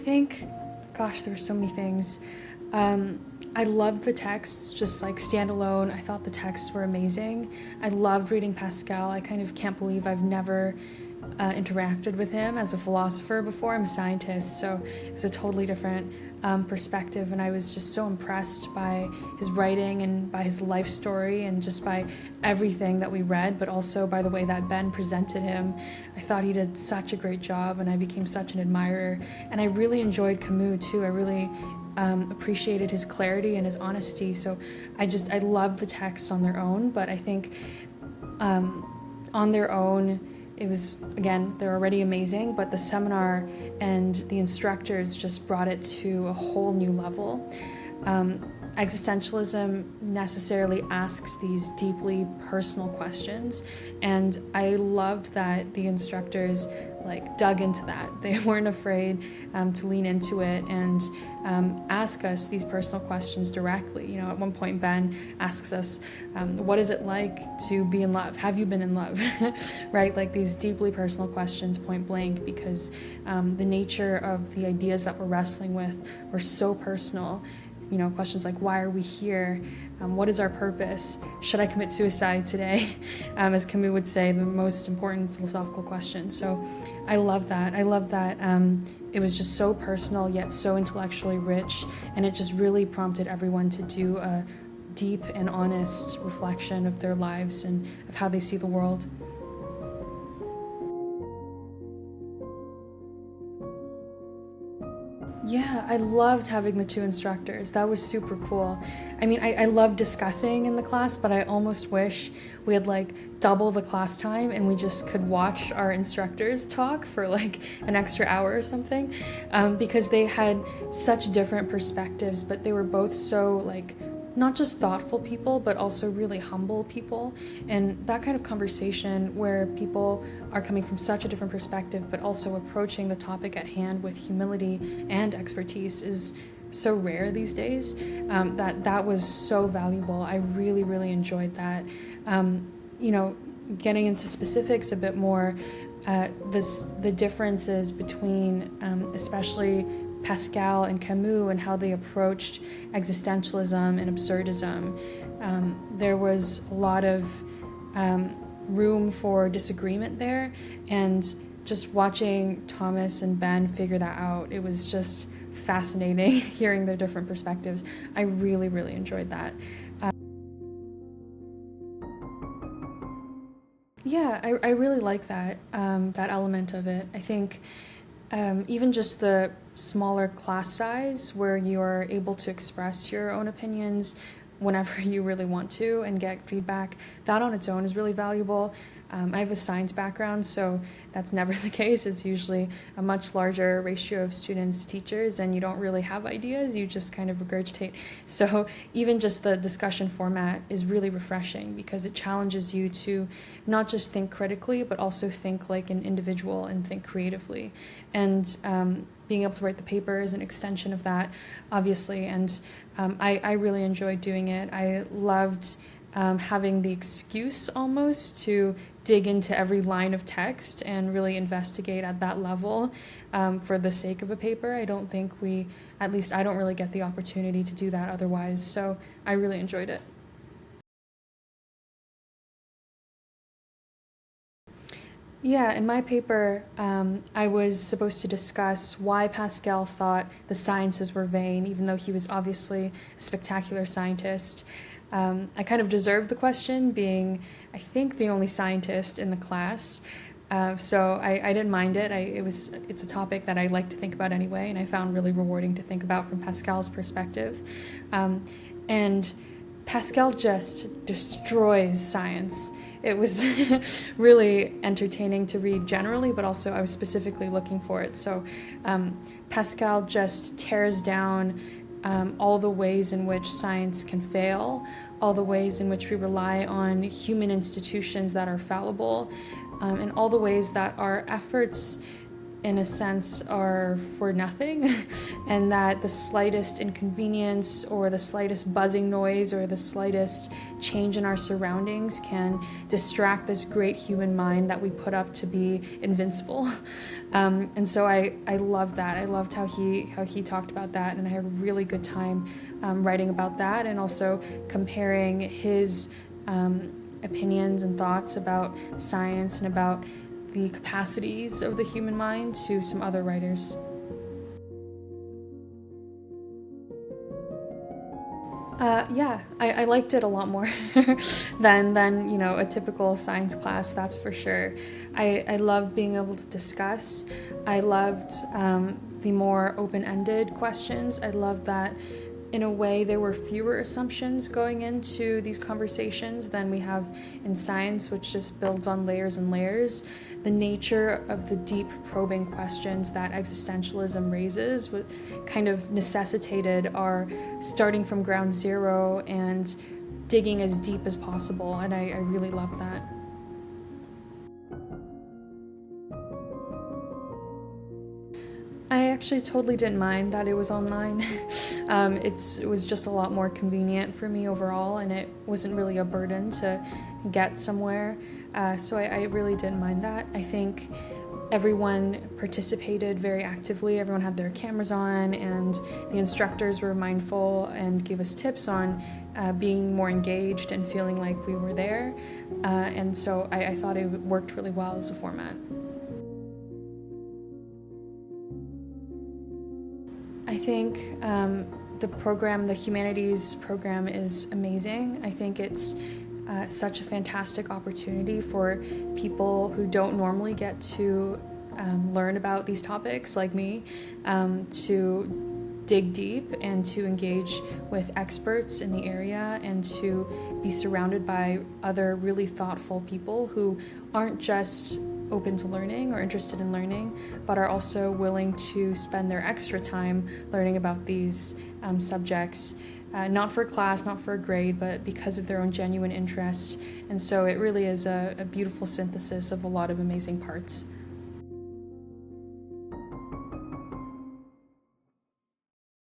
think, gosh, there were so many things. I loved the texts, just like standalone. I thought the texts were amazing. I loved reading Pascal. I kind of can't believe I've never interacted with him as a philosopher before. I'm a scientist, so it was a totally different perspective, and I was just so impressed by his writing and by his life story and just by everything that we read, but also by the way that Ben presented him. I thought he did such a great job, and I became such an admirer. And I really enjoyed Camus too. I really appreciated his clarity and his honesty. So I love the texts on their own, but I think on their own, it was, again, they're already amazing, but the seminar and the instructors just brought it to a whole new level. Existentialism necessarily asks these deeply personal questions, and I loved that the instructors dug into that. They weren't afraid to lean into it and ask us these personal questions directly. You know, at one point Ben asks us, what is it like to be in love? Have you been in love? Right? Like these deeply personal questions, point blank, because the nature of the ideas that we're wrestling with were so personal. You know, questions like, why are we here? What is our purpose? Should I commit suicide today? As Camus would say, the most important philosophical question. So I love that. I love that it was just so personal yet so intellectually rich, and it just really prompted everyone to do a deep and honest reflection of their lives and of how they see the world. Yeah, I loved having the two instructors. That was super cool. I mean, I love discussing in the class, but I almost wish we had double the class time and we just could watch our instructors talk for an extra hour or something, because they had such different perspectives, but they were both so not just thoughtful people, but also really humble people. And that kind of conversation where people are coming from such a different perspective, but also approaching the topic at hand with humility and expertise is so rare these days. That was so valuable. I really, really enjoyed that. You know, getting into specifics a bit more, the differences between especially Pascal and Camus and how they approached existentialism and absurdism. There was a lot of room for disagreement there, and just watching Thomas and Ben figure that out, it was just fascinating hearing their different perspectives. I really, really enjoyed that. Yeah, I really like that, that element of it. I think even just the smaller class size where you are able to express your own opinions whenever you really want to and get feedback, that on its own is really valuable. I have a science background, so that's never the case. It's usually a much larger ratio of students to teachers, and you don't really have ideas, you just kind of regurgitate. So even just the discussion format is really refreshing because it challenges you to not just think critically, but also think like an individual and think creatively. And being able to write the paper is an extension of that, obviously, and I really enjoyed doing it. I loved having the excuse almost to dig into every line of text and really investigate at that level for the sake of a paper. I don't think at least I don't really get the opportunity to do that otherwise, so I really enjoyed it. Yeah, in my paper, I was supposed to discuss why Pascal thought the sciences were vain, even though he was obviously a spectacular scientist. I kind of deserved the question, being, I think, the only scientist in the class. So I didn't mind it. It's a topic that I like to think about anyway, and I found really rewarding to think about from Pascal's perspective. And Pascal just destroys science. It was really entertaining to read generally, but also I was specifically looking for it. So Pascal just tears down all the ways in which science can fail, all the ways in which we rely on human institutions that are fallible, and all the ways that our efforts in a sense, are for nothing, and that the slightest inconvenience or the slightest buzzing noise or the slightest change in our surroundings can distract this great human mind that we put up to be invincible. And so I loved that. I loved how he talked about that, and I had a really good time writing about that, and also comparing his opinions and thoughts about science and about the capacities of the human mind to some other writers. Yeah, I liked it a lot more than a typical science class, that's for sure. I loved being able to discuss. I loved the more open-ended questions. I loved that in a way there were fewer assumptions going into these conversations than we have in science, which just builds on layers and layers. The nature of the deep probing questions that existentialism raises kind of necessitated our starting from ground zero and digging as deep as possible, and I really love that. I actually totally didn't mind that it was online. It was just a lot more convenient for me overall, and it wasn't really a burden to get somewhere. So I really didn't mind that. I think everyone participated very actively. Everyone had their cameras on, and the instructors were mindful and gave us tips on being more engaged and feeling like we were there. And so I thought it worked really well as a format. I think the program, the humanities program, is amazing. I think it's such a fantastic opportunity for people who don't normally get to learn about these topics, like me, to dig deep and to engage with experts in the area and to be surrounded by other really thoughtful people who aren't just open to learning or interested in learning, but are also willing to spend their extra time learning about these subjects, not for a class, not for a grade, but because of their own genuine interest. And so it really is a beautiful synthesis of a lot of amazing parts.